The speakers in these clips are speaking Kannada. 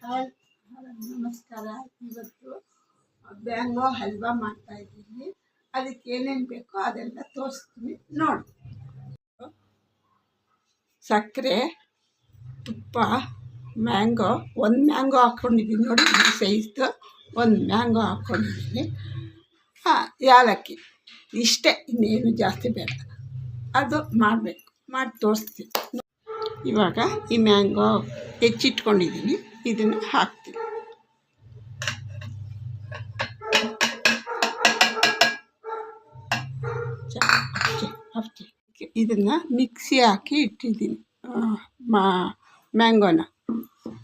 ಹಾಯ್ ನಮಸ್ಕಾರ. ಇವತ್ತು ಮ್ಯಾಂಗೋ ಹಲ್ವಾ ಮಾಡ್ತಾ ಇದ್ದೀನಿ. ಅದಕ್ಕೆ ಏನೇನು ಬೇಕೋ ಅದೆಲ್ಲ ತೋರಿಸ್ತೀನಿ ನೋಡಿ. ಸಕ್ಕರೆ, ತುಪ್ಪ, ಮ್ಯಾಂಗೋ, ಒಂದು ಮ್ಯಾಂಗೋ ಹಾಕ್ಕೊಂಡಿದ್ದೀನಿ ನೋಡಿ, ಈ ಸೈಜ್ದು ಒಂದು ಮ್ಯಾಂಗೋ ಹಾಕ್ಕೊಂಡಿದ್ದೀನಿ. ಏಲಕ್ಕಿ, ಇಷ್ಟೇ, ಇನ್ನೇನು ಜಾಸ್ತಿ ಬೇಡ. ಅದು ಮಾಡಬೇಕು, ಮಾಡಿ ತೋರಿಸ್ತೀನಿ. ಇವಾಗ ಈ ಮ್ಯಾಂಗೋ ಹೆಚ್ಚಿಟ್ಕೊಂಡಿದ್ದೀನಿ, ಇದನ್ನು ಹಾಕ್ತೀನಿ. ಇದನ್ನು ಮಿಕ್ಸಿ ಹಾಕಿ ಇಟ್ಟಿದ್ದೀನಿ ಮ್ಯಾಂಗೋನ.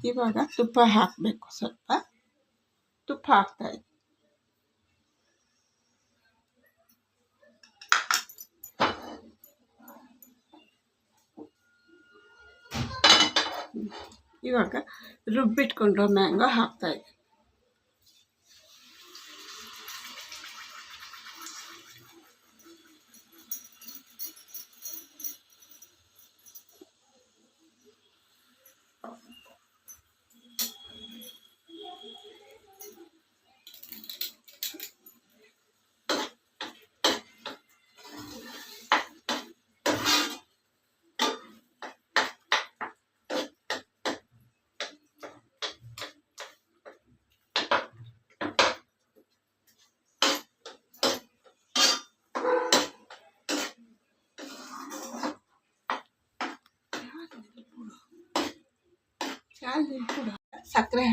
ಇವಾಗ ತುಪ್ಪ ಹಾಕಬೇಕು, ಸ್ವಲ್ಪ ತುಪ್ಪ ಹಾಕ್ತಾಯಿದ್ದೀನಿ. ಇವಾಗ ರುಬ್ಬಿಟ್ಕೊಂಡು ಮ್ಯಾಂಗೋ ಹಾಕ್ತಾಯಿದ್ದೀನಿ. ಕೂಡ ಸಕ್ಕರೆ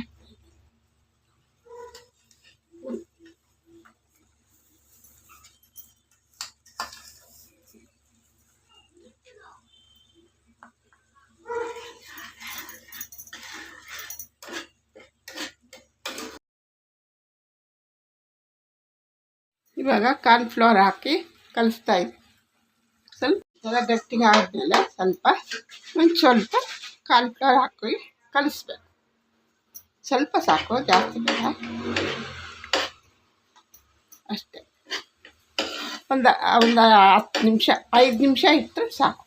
ಇವಾಗ ಕಾರ್ನ್ಫ್ಲವರ್ ಹಾಕಿ ಕಲಿಸ್ತಾ ಇದ್ದೀನಿ. ಸ್ವಲ್ಪ ಗಟ್ಟಿಗೆ ಆದಮೇಲೆ ಸ್ವಲ್ಪ ಕಾರ್ನ್ಫ್ಲವರ್ ಹಾಕಿ ಕಲಿಸ್ಬೇಕು. ಸ್ವಲ್ಪ ಸಾಕು, ಜಾಸ್ತಿ ಬೇಡ, ಅಷ್ಟೇ. ಒಂದು 10 ನಿಮಿಷ 5 ನಿಮಿಷ ಇಟ್ಟರೆ ಸಾಕು.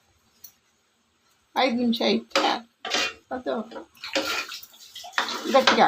5 ನಿಮಿಷ ಇಟ್ಟರೆ ಅದು ಗಟ್ಟಿಗೆ